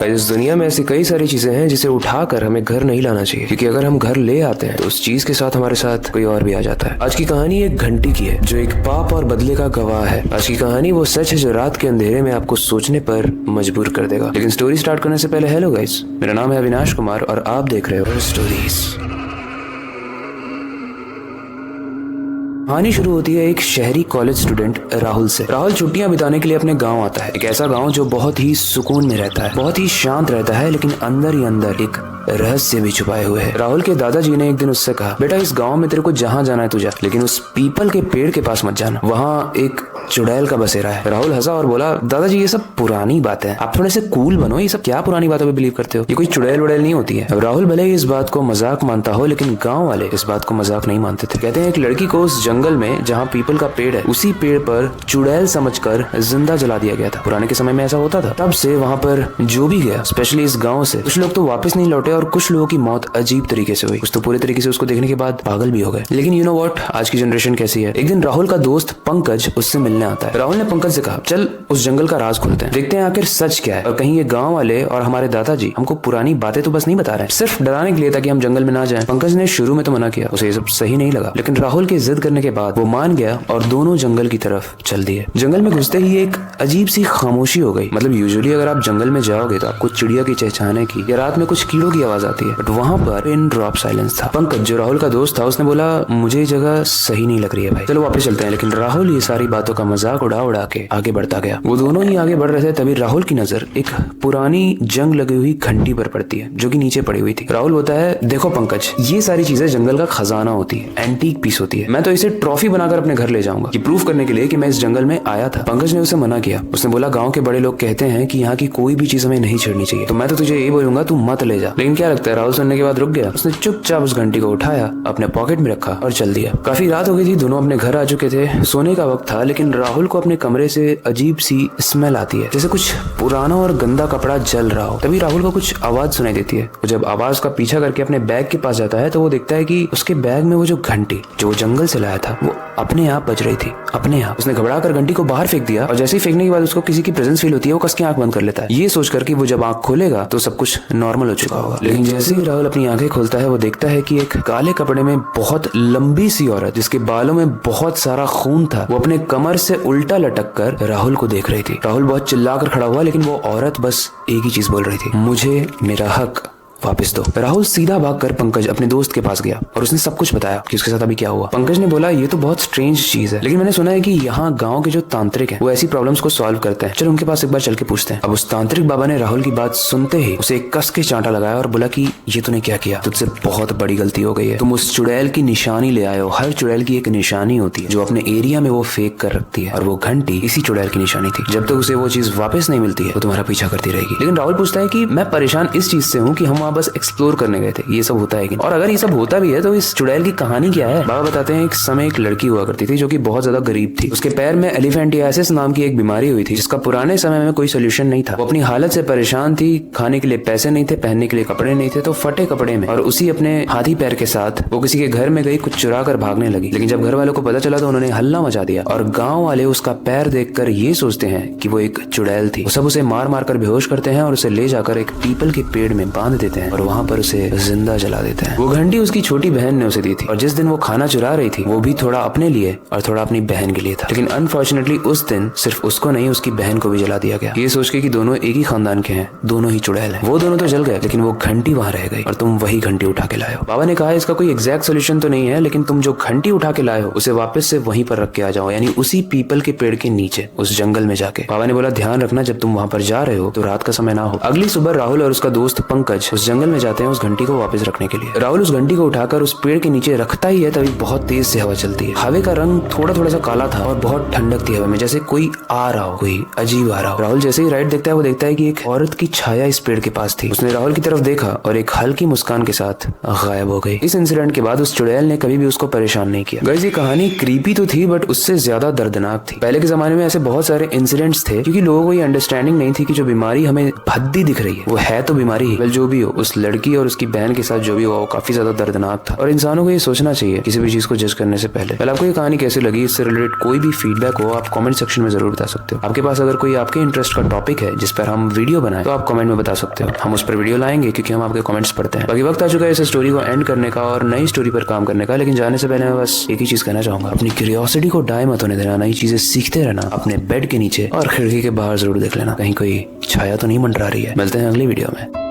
इस दुनिया में ऐसी कई सारी चीजें हैं जिसे उठाकर हमें घर नहीं लाना चाहिए, क्योंकि अगर हम घर ले आते हैं तो उस चीज के साथ हमारे साथ कोई और भी आ जाता है। आज की कहानी एक घंटी की है जो एक पाप और बदले का गवाह है। आज की कहानी वो सच है जो रात के अंधेरे में आपको सोचने पर मजबूर कर देगा। लेकिन स्टोरी स्टार्ट करने से पहले हेलो गाइस, मेरा नाम है अविनाश कुमार और आप देख रहे हो स्टोरीज। कहानी शुरू होती है एक शहरी कॉलेज स्टूडेंट राहुल से। राहुल छुट्टियां बिताने के लिए अपने गांव आता है। एक ऐसा गांव जो बहुत ही सुकून में रहता है, बहुत ही शांत रहता है, लेकिन अंदर ही अंदर एक रहस्य भी छुपाए हुए है। राहुल के दादाजी ने एक दिन उससे कहा, बेटा इस गांव में तेरे को जहाँ जाना है तू जा, लेकिन उस पीपल के पेड़ के पास मत जाना, वहाँ एक चुड़ैल का बसेरा है। राहुल हंसा और बोला, दादाजी ये सब पुरानी बातें हैं, आप थोड़े से कूल बनो, ये सब क्या पुरानी बातों पे बिलीव करते हो, ये कोई चुड़ैल उड़ैल नहीं होती है। अब राहुल भले ही इस बात को मजाक मानता हो, लेकिन गाँव वाले इस बात को मजाक नहीं मानते थे। कहते हैं एक लड़की को उस जंगल में जहाँ पीपल का पेड़ है, उसी पेड़ पर चुड़ैल समझकर जिंदा जला दिया गया था। पुराने के समय में ऐसा होता था। तब से वहाँ पर जो भी गया, स्पेशली इस गाँव से, कुछ लोग तो वापस नहीं लौटे और कुछ लोगों की मौत अजीब तरीके से हुई। कुछ तो पूरे तरीके से उसको देखने के बाद पागल भी हो गए। लेकिन यू नो व्हाट, आज की जनरेशन कैसी है। एक दिन राहुल का दोस्त पंकज उससे मिलने आता है। राहुल ने पंकज से कहा, चल उस जंगल का राज खोलते हैं, देखते हैं आखिर सच क्या है, और कहीं ये गांव वाले और हमारे दादाजी हमको पुरानी बातें तो बस नहीं बता रहे हैं, सिर्फ डराने के लिए ताकि हम जंगल में ना जाएं। पंकज ने शुरू में तो मना किया, उसे ये सब सही नहीं लगा, लेकिन राहुल की जिद करने के बाद वो मान गया और दोनों जंगल की तरफ चल दिए। जंगल में घुसते ही एक अजीब सी खामोशी हो गई। मतलब यूजुअली अगर आप जंगल में जाओगे तो आपको चिड़िया की चहचहाने की या रात में कुछ कीड़ों की आवाज आती है, बट वहाँ पर इन ड्रॉप साइलेंस था। पंकज जो राहुल का दोस्त था उसने बोला, मुझे ये जगह सही नहीं लग रही है भाई, चलो वापस चलते हैं। लेकिन राहुल ये सारी बातों का मजाक उड़ा उड़ा के आगे बढ़ता गया। वो दोनों ही आगे बढ़ रहे थे, तभी राहुल की नजर एक पुरानी जंग लगी हुई घंटी पर पड़ती है जो कि नीचे पड़ी हुई थी। राहुल बोलता है, देखो पंकज, ये सारी चीजें जंगल का खजाना होती है, एंटीक पीस होती है, मैं तो इसे ट्रॉफी बनाकर अपने घर ले जाऊंगा, ये प्रूफ करने के लिए कि मैं इस जंगल में आया था। पंकज ने उसे मना किया। उसने बोला, गाँव के बड़े लोग कहते हैं कि यहाँ की कोई भी चीज हमें नहीं छेड़नी चाहिए, तो मैं तो तुझे ये बोलूंगा तू मत ले जा। लेकिन क्या लगता है, राहुल सुनने के बाद रुक गया। उसने चुपचाप उस घंटी को उठाया, अपने पॉकेट में रखा और चल दिया। काफी रात हो गई थी, दोनों अपने घर आ चुके थे, सोने का वक्त था, लेकिन राहुल को अपने कमरे से अजीब सी स्मेल आती है, जैसे कुछ पुराना और गंदा कपड़ा जल रहा हो। तभी राहुल को कुछ आवाज सुनाई देती है। वो जब आवाज का पीछा करके अपने बैग के पास जाता है तो वो देखता है कि उसके बैग में वो जो घंटी जो वो जंगल से लाया था वो अपने आप बज रही थी, अपने आप। उसने घबरा कर घंटी को बाहर फेंक दिया और जैसे ही फेंकने के बाद उसको किसी की प्रेजेंस फील होती है, वो कस के आंख बंद कर लेता है, ये सोचकर कि वो जब आंख खोलेगा तो सब कुछ नॉर्मल हो चुका होगा। लेकिन जैसे ही राहुल अपनी आंखें खोलता है, वो देखता है कि एक काले कपड़े में बहुत लंबी सी औरत जिसके बालों में बहुत सारा खून था, वो अपने कमर से उल्टा लटक कर राहुल को देख रही थी। राहुल बहुत चिल्लाकर खड़ा हुआ, लेकिन वो औरत बस एक ही चीज बोल रही थी, मुझे मेरा हक वापस दो। राहुल सीधा भागकर पंकज अपने दोस्त के पास गया और उसने सब कुछ बताया कि उसके साथ अभी क्या हुआ। पंकज ने बोला, ये तो बहुत स्ट्रेंज चीज है, लेकिन मैंने सुना है कि यहाँ गांव के जो तांत्रिक हैं वो ऐसी प्रॉब्लम्स को सॉल्व करते हैं, चलो उनके पास एक बार चल के पूछते हैं। अब उस तांत्रिक बाबा ने राहुल की बात सुनते ही उसे एक कस के चांटा लगाया और बोला कि ये तूने क्या किया, तुझसे बहुत बड़ी गलती हो गई है, तुम उस चुड़ैल की निशानी ले आए हो। हर चुड़ैल की एक निशानी होती है जो अपने एरिया में वो फेंक कर रखती है, और वो घंटी इसी चुड़ैल की निशानी थी। जब तक उसे वो चीज वापस नहीं मिलती है वो तुम्हारा पीछा करती रहेगी। लेकिन राहुल पूछता है कि मैं परेशान इस चीज से हूँ कि हम वहाँ बस एक्सप्लोर गए थे, ये सब होता है कि, और अगर ये सब होता भी है तो इस चुड़ैल की कहानी क्या है। बाबा बताते हैं, एक समय एक लड़की हुआ करती थी जो कि बहुत ज्यादा गरीब थी। उसके पैर में एलिफेंटियासिस नाम की एक बीमारी हुई थी जिसका पुराने समय में कोई सोल्यूशन नहीं था। वो अपनी हालत से परेशान थी, खाने के लिए पैसे नहीं थे, पहनने के लिए कपड़े नहीं थे, तो फटे कपड़े में और उसी अपने हाथी पैर के साथ वो किसी के घर में गई, कुछ चुरा कर भागने लगी। लेकिन जब घर वालों को पता चला तो उन्होंने हल्ला मचा दिया, और गाँव वाले उसका पैर देखकर ये सोचते हैं कि वो एक चुड़ैल थी। वो सब उसे मार मार कर बेहोश करते हैं और उसे ले जाकर एक पीपल के पेड़ में बांध देते हैं और वहाँ पर उसे जिंदा जला देते हैं। वो घंटी उसकी छोटी बहन ने उसे दी थी, और जिस दिन वो खाना चुरा रही थी वो भी थोड़ा अपने लिए और थोड़ा अपनी बहन के लिए था। लेकिन अनफॉर्चुनेटली उस दिन सिर्फ उसको नहीं, उसकी बहन को भी जला दिया गया, ये सोच के कि दोनों एक ही खानदान के हैं, दोनों ही चुड़ैल हैं। वो दोनों तो जल गए, लेकिन वो घंटी वहाँ रह गई और तुम वही घंटी उठा के लाए हो। बाबा ने कहा, इसका कोई एग्जैक्ट सोल्यूशन तो नहीं है, लेकिन तुम जो घंटी उठा के लाए हो उसे वापस से वहीं पर रख के आ जाओ, यानी उसी पीपल के पेड़ के नीचे उस जंगल में जाके। बाबा ने बोला, ध्यान रखना जब तुम वहाँ पर जा रहे हो तो रात का समय ना हो। अगली सुबह राहुल और उसका दोस्त पंकज उस जंगल में जाते हैं उस घंटी को वापस रखने के लिए। राहुल उस घंटी को उठाकर उस पेड़ के नीचे रखता ही है, तभी बहुत तेज से हवा चलती है। हवा का रंग थोड़ा थोड़ा सा काला था और बहुत ठंडक थी हवा में, जैसे कोई आ रहा हो, कोई अजीब आ रहा हो। राहुल जैसे ही राइट देखता है वो देखता है कि एक औरत की छाया इस पेड़ के पास थी। उसने राहुल की तरफ देखा और एक हल्की मुस्कान के साथ गायब हो गई। इस इंसिडेंट के बाद उस चुड़ैल ने कभी भी उसको परेशान नहीं किया। गाइस, ये कहानी क्रीपी तो थी बट उससे ज्यादा दर्दनाक थी। पहले के जमाने में ऐसे बहुत सारे इंसिडेंट्स थे क्योंकि लोगों को ये अंडरस्टैंडिंग नहीं थी कि जो बीमारी हमें भद्दी दिख रही है वो है तो बीमारी ही, जो भी हो उस लड़की और उसकी बहन के साथ जो भी हुआ वो काफी ज्यादा दर्दनाक था और इंसानों को ये सोचना चाहिए किसी भी चीज को जज करने से पहले। पहले आपको ये कहानी कैसी लगी, इससे रिलेटेड कोई भी फीडबैक हो आप कमेंट सेक्शन में जरूर बता सकते हो। आपके पास अगर कोई आपके इंटरेस्ट का टॉपिक है जिस पर हम वीडियो बनाए तो आप कमेंट में बता सकते हो, हम उस पर वीडियो लाएंगे क्योंकि हम आपके कमेंट्स पढ़ते हैं। बाकी वक्त आ चुका है इस स्टोरी को एंड करने का और नई स्टोरी पर काम करने का, लेकिन जाने से पहले मैं बस एक ही चीज कहना चाहूंगा, अपनी क्यूरियोसिटी को डाई मत होने देना, नई चीजें सीखते रहना, अपने बेड के नीचे और खिड़की के बाहर जरूर देख लेना कहीं कोई छाया तो नहीं मंडरा रही है। मिलते हैं अगली वीडियो में।